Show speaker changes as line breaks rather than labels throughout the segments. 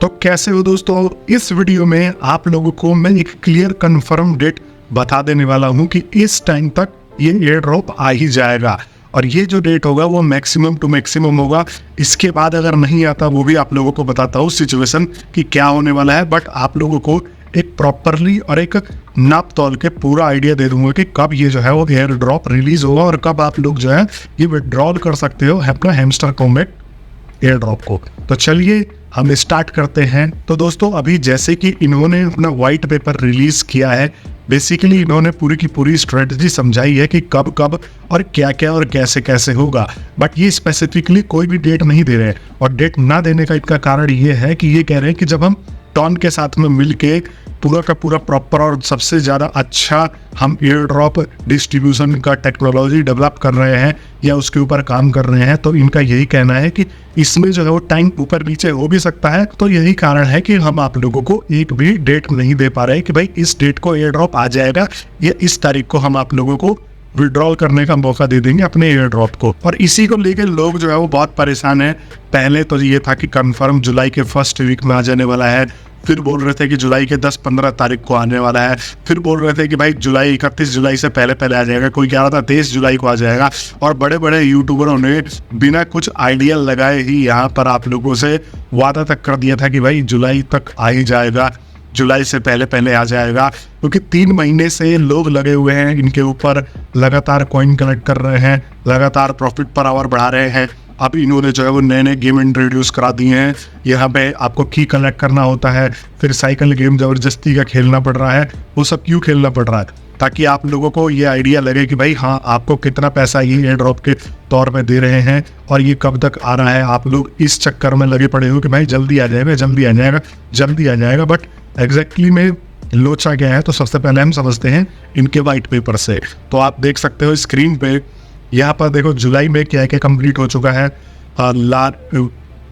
तो कैसे हो दोस्तों, इस वीडियो में आप लोगों को मैं एक क्लियर कंफर्म डेट बता देने वाला हूं कि इस टाइम तक ये एयर ड्रॉप आ ही जाएगा। और ये जो डेट होगा वो मैक्सिमम टू मैक्सिमम होगा। इसके बाद अगर नहीं आता वो भी आप लोगों को बताता हूँ सिचुएशन कि क्या होने वाला है। बट आप लोगों को एक प्रॉपरली और एक नाप तोल के पूरा आइडिया दे दूंगा कि कब ये जो है वो एयर ड्रॉप रिलीज होगा और कब आप लोग जो है ये विड्रॉल कर सकते हो अपना हैमस्टर कॉम्बैट एयर ड्रॉप को। तो चलिए हम स्टार्ट करते हैं। तो दोस्तों अभी जैसे कि इन्होंने अपना वाइट पेपर रिलीज किया है, बेसिकली इन्होंने पूरी की पूरी स्ट्रेटजी समझाई है कि कब कब और क्या क्या और कैसे कैसे होगा। बट ये स्पेसिफिकली कोई भी डेट नहीं दे रहे हैं। और डेट ना देने का इनका कारण ये है कि ये कह रहे हैं कि जब हम टॉन के साथ में मिलके पूरा का पूरा प्रॉपर और सबसे ज़्यादा अच्छा हम एयर ड्रॉप डिस्ट्रीब्यूशन का टेक्नोलॉजी डेवलप कर रहे हैं या उसके ऊपर काम कर रहे हैं, तो इनका यही कहना है कि इसमें जो है वो टाइम ऊपर नीचे हो भी सकता है। तो यही कारण है कि हम आप लोगों को एक भी डेट नहीं दे पा रहे कि भाई इस डेट को एयर ड्रॉप आ जाएगा या इस तारीख को हम आप लोगों को विड्रॉल करने का मौका दे देंगे अपने एयर ड्रॉप को। और इसी को लेकर लोग जो है वो बहुत परेशान है। पहले तो ये था कि कंफर्म जुलाई के फर्स्ट वीक में आ जाने वाला है, फिर बोल रहे थे कि जुलाई के 10-15 तारीख को आने वाला है, फिर बोल रहे थे कि भाई 31 जुलाई से पहले पहले आ जाएगा, कोई कह रहा था 23 जुलाई को आ जाएगा। और बड़े बड़े यूट्यूबरों ने बिना कुछ आइडिया लगाए ही यहाँ पर आप लोगों से वादा तक कर दिया था कि भाई जुलाई तक आ ही जाएगा, जुलाई से पहले पहले आ जाएगा। क्योंकि 3 महीने से लोग लगे हुए हैं इनके ऊपर, लगातार कॉइन कलेक्ट कर रहे हैं, लगातार प्रॉफिट पर आवर बढ़ा रहे हैं। अब इन्होंने जो है वो नए नए गेम इंट्रोड्यूस करा दिए हैं। यहाँ पे आपको की कलेक्ट करना होता है, फिर साइकिल गेम ज़बरदस्ती का खेलना पड़ रहा है। वो सब क्यों खेलना पड़ रहा है? ताकि आप लोगों को ये आइडिया लगे कि भाई हाँ, आपको कितना पैसा ये एयर ड्रॉप के तौर पे दे रहे हैं और ये कब तक आ रहा है। आप लोग इस चक्कर में लगे पड़े हो कि भाई जल्दी आ जाएगा, जल्दी आ जाएगा, जल्दी आ जाएगा। बट एग्जैक्टली में लोचा क्या है, तो सबसे पहले हम समझते हैं इनके वाइट पेपर से। तो आप देख सकते हो स्क्रीन पे, यहाँ पर देखो जुलाई में क्या क्या कंप्लीट हो चुका है।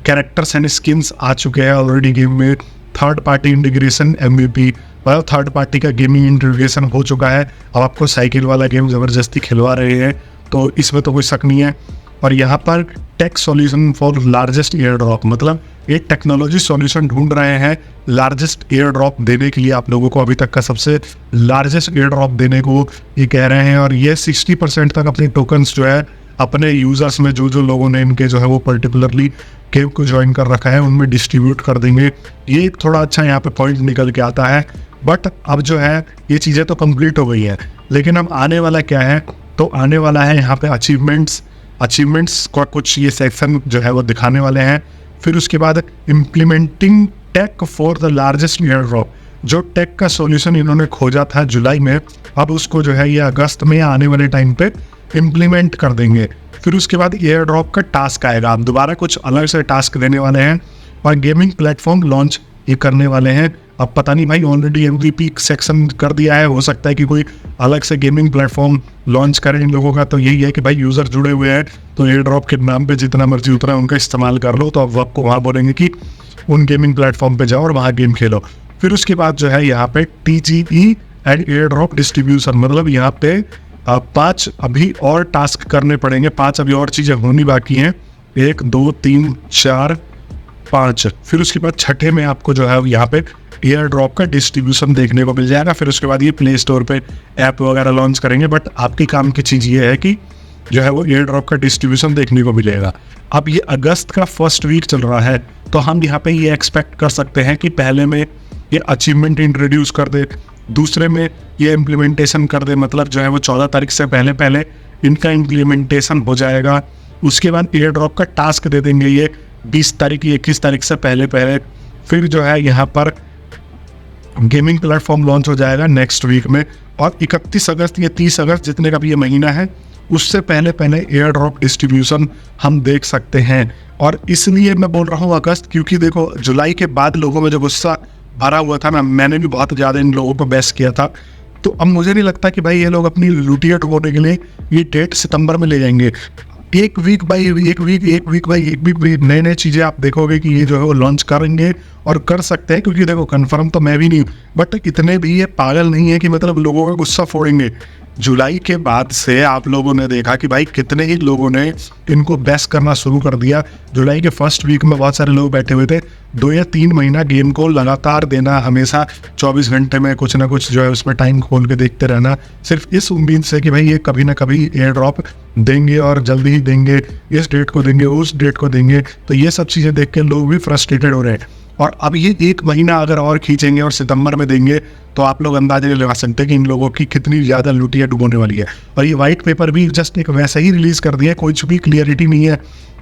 कैरेक्टर्स एंड स्किन्स आ चुके हैं ऑलरेडी गेम में। थर्ड पार्टी इंटीग्रेशन MVP, मतलब थर्ड पार्टी का गेमिंग इंटीग्रेशन हो चुका है। अब आपको साइकिल वाला गेम ज़बरदस्ती खिलवा रहे हैं, तो इसमें तो कोई शक नहीं है। और यहाँ पर tech solution for largest air drop, मतलब ये टेक्नोलॉजी सॉल्यूशन ढूंढ रहे हैं लार्जेस्ट एयर ड्रॉप देने के लिए आप लोगों को। अभी तक का सबसे लार्जेस्ट एयर ड्रॉप देने को ये कह रहे हैं। और ये 60% तक अपने टोकन्स जो है अपने यूजर्स में, जो लोगों ने इनके जो है वो पर्टिकुलरली गेम को ज्वाइन कर रखा है, उनमें डिस्ट्रीब्यूट कर देंगे। ये थोड़ा अच्छा यहाँ पे पॉइंट निकल के आता है। बट अब जो है ये चीज़ें तो कंप्लीट हो गई हैं, लेकिन अब आने वाला क्या है, तो आने वाला है यहाँ पे अचीवमेंट्स का कुछ ये सेक्शन जो है वो दिखाने वाले हैं। फिर उसके बाद implementing tech for the largest air drop, जो टेक का सॉल्यूशन इन्होंने खोजा था जुलाई में, अब उसको जो है ये अगस्त में आने वाले टाइम पे इम्प्लीमेंट कर देंगे। फिर उसके बाद एयर ड्रॉप का टास्क आएगा, अब दोबारा कुछ अलग से टास्क देने वाले हैं। और गेमिंग प्लेटफॉर्म लॉन्च ये करने वाले हैं। अब पता नहीं भाई, ऑलरेडी MVP सेक्शन कर दिया है, हो सकता है कि कोई अलग से गेमिंग प्लेटफॉर्म लॉन्च करें इन लोगों का। तो यही है कि भाई यूज़र जुड़े हुए हैं तो एयर ड्रॉप के नाम पे जितना मर्जी उतना उनका इस्तेमाल कर लो। तो अब आपको वहाँ बोलेंगे कि उन गेमिंग प्लेटफॉर्म पे जाओ और वहाँ गेम खेलो। फिर उसके बाद जो है यहाँ पे TGE and air drop distribution, मतलब यहाँ पे 5 अभी और टास्क करने पड़ेंगे, 5 अभी और चीज़ें होनी बाकी हैं। 1 2 3 4 5। फिर उसके बाद छठे में आपको जो है यहाँ पे एयर ड्रॉप का डिस्ट्रीब्यूशन देखने को मिल जाएगा। फिर उसके बाद ये प्ले स्टोर पे ऐप वगैरह लॉन्च करेंगे। बट आपके काम की चीज़ ये है कि जो है वो एयर ड्रॉप का डिस्ट्रीब्यूशन देखने को मिलेगा। अब ये अगस्त का फर्स्ट वीक चल रहा है, तो हम यहाँ पे ये एक्सपेक्ट कर सकते हैं कि पहले में ये अचीवमेंट इंट्रोड्यूस कर दे, दूसरे में ये इम्प्लीमेंटेशन कर दे, मतलब जो है वो 14 तारीख से पहले पहले इनका इम्प्लीमेंटेशन हो जाएगा। उसके बाद एयर ड्रॉप का टास्क दे देंगे ये 20 तारीख या 21 तारीख से पहले पहले। फिर जो है यहाँ पर गेमिंग प्लेटफॉर्म लॉन्च हो जाएगा नेक्स्ट वीक में। और 31 अगस्त या 30 अगस्त जितने का भी ये महीना है, उससे पहले पहले एयर ड्रॉप डिस्ट्रीब्यूशन हम देख सकते हैं। और इसलिए मैं बोल रहा हूँ अगस्त, क्योंकि देखो जुलाई के बाद लोगों में जो गुस्सा भरा हुआ था ना, मैंने भी बहुत ज़्यादा इन लोगों को बेस्ट किया था। तो अब मुझे नहीं लगता कि भाई ये लोग अपनी लुटिया ठोकने के लिए ये डेट सितंबर में ले जाएंगे। एक वीक बाई वीक नए नए चीज़ें आप देखोगे कि ये जो है वो लॉन्च करेंगे और कर सकते हैं। क्योंकि देखो कंफर्म तो मैं भी नहीं, बट इतने भी ये पागल नहीं है कि मतलब लोगों का गुस्सा फोड़ेंगे। जुलाई के बाद से आप लोगों ने देखा कि भाई कितने ही लोगों ने इनको बेस्ट करना शुरू कर दिया। जुलाई के फर्स्ट वीक में बहुत सारे लोग बैठे हुए थे, 2 या 3 महीना गेम को लगातार देना, हमेशा 24 घंटे में कुछ ना कुछ जो है उसमें टाइम खोल के देखते रहना, सिर्फ इस उम्मीद से कि भाई ये कभी ना कभी एयर ड्रॉप देंगे और जल्दी ही देंगे, इस डेट को देंगे, उस डेट को देंगे। तो ये सब चीज़ें देख के लोग भी फ्रस्ट्रेटेड हो रहे हैं। और अब ये 1 महीना अगर और खींचेंगे और सितंबर में देंगे तो आप लोग अंदाजा नहीं लगा सकते कि इन लोगों की कितनी ज़्यादा लुटिया डुबोने वाली है। और ये वाइट पेपर भी जस्ट एक वैसा ही रिलीज़ कर दिया है, कुछ भी क्लियरिटी नहीं है।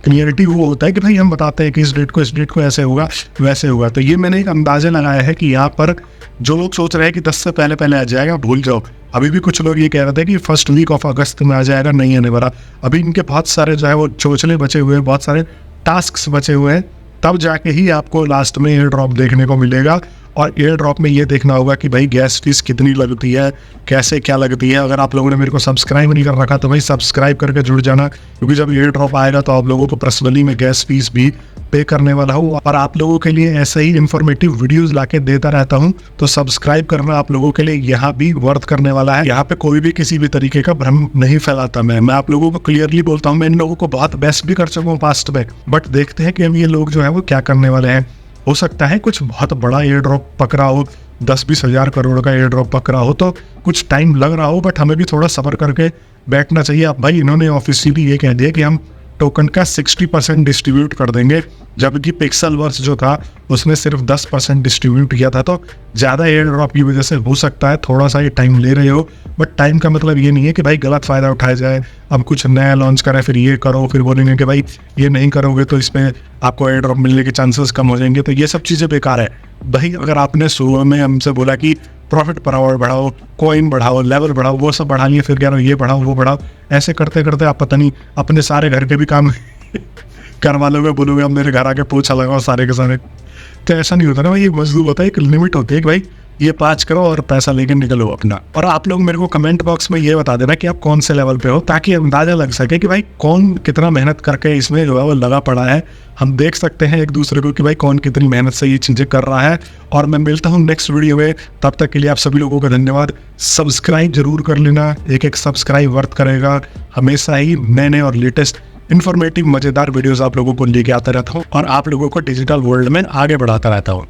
क्लियरिटी वो होता है कि भाई हम बताते हैं कि इस डेट को ऐसे होगा वैसे होगा। तो ये मैंने एक अंदाजा लगाया है कि यहाँ पर जो लोग सोच रहे हैं कि 10 से पहले आ जाएगा, भूल जाओ। अभी भी कुछ लोग ये कह रहे थे कि फर्स्ट वीक ऑफ अगस्त में आ जाएगा, नहीं आने वाला। अभी इनके बहुत सारे जो है वो चोचले बचे हुए हैं, बहुत सारे टास्क बचे हुए हैं, तब जाके ही आपको लास्ट में एयर ड्रॉप देखने को मिलेगा। और एयर ड्रॉप में ये देखना होगा कि भाई गैस फीस कितनी लगती है, कैसे क्या लगती है। अगर आप लोगों ने मेरे को सब्सक्राइब नहीं कर रखा तो भाई सब्सक्राइब करके जुड़ जाना, क्योंकि जब एयर ड्रॉप आएगा तो आप लोगों को पर्सनली मैं गैस फीस भी पे करने वाला हूँ। और आप लोगों के लिए ऐसे ही इन्फॉर्मेटिव वीडियोस लाके देता रहता हूँ, तो सब्सक्राइब करना आप लोगों के लिए यहाँ भी वर्थ करने वाला है। यहाँ पे कोई भी किसी भी तरीके का भ्रम नहीं फैलाता। मैं आप लोगों को क्लियरली बोलता हूँ, मैं इन लोगों को बहुत बेस्ट भी कर चुका हूँ पास्ट में, बट देखते हैं कि हम ये लोग जो है वो क्या करने वाले हैं। हो सकता है कुछ बहुत बड़ा एयर ड्रॉप पकड़ा हो, 10-20 हज़ार करोड़ का एयर ड्रॉप पकड़ा हो, तो कुछ टाइम लग रहा हो, बट हमें भी थोड़ा सब्र करके बैठना चाहिए। अब भाई इन्होंने ऑफिशियली ये कह दिया कि हम टोकन का 60% डिस्ट्रीब्यूट कर देंगे, जबकि पिक्सेलवर्स जो था उसने सिर्फ 10% डिस्ट्रीब्यूट किया था। तो ज़्यादा एयर ड्रॉप की वजह से हो सकता है थोड़ा सा ये टाइम ले रहे हो, बट टाइम का मतलब ये नहीं है कि भाई गलत फ़ायदा उठाया जाए। अब कुछ नया लॉन्च करें, फिर ये करो, फिर बोलेंगे कि भाई ये नहीं करोगे तो इसमें आपको एयर ड्रॉप मिलने के चांसेस कम हो जाएंगे। तो ये सब चीज़ें बेकार है भाई। अगर आपने सुबह में हमसे बोला कि प्रॉफिट पर आवर बढ़ाओ, कॉइन बढ़ाओ, लेवल बढ़ाओ, वो सब बढ़ा लिए, फिर कह रहे हो ये बढ़ाओ वो बढ़ाओ, ऐसे करते करते आप पता नहीं अपने सारे घर के भी काम करवा लोगे, बोलोगे अब मेरे घर आके पोछा लगाओ सारे के सारे। तो ऐसा नहीं होता ना भाई, ये मजदूर होता है, एक लिमिट होती है कि भाई ये 5 करो और पैसा लेके निकलो अपना। और आप लोग मेरे को कमेंट बॉक्स में ये बता देना कि आप कौन से लेवल पे हो, ताकि अंदाजा लग सके कि भाई कौन कितना मेहनत करके इसमें जो है वो लगा पड़ा है। हम देख सकते हैं एक दूसरे को कि भाई कौन कितनी मेहनत से ये चीज़ें कर रहा है। और मैं मिलता हूँ नेक्स्ट वीडियो में, तब तक के लिए आप सभी लोगों का धन्यवाद। सब्सक्राइब जरूर कर लेना, एक सब्सक्राइब वर्थ करेगा। हमेशा ही नए और लेटेस्ट इन्फॉर्मेटिव मज़ेदार वीडियोस आप लोगों को लेके आता रहता हूँ और आप लोगों को डिजिटल वर्ल्ड में आगे बढ़ाता रहता हूँ।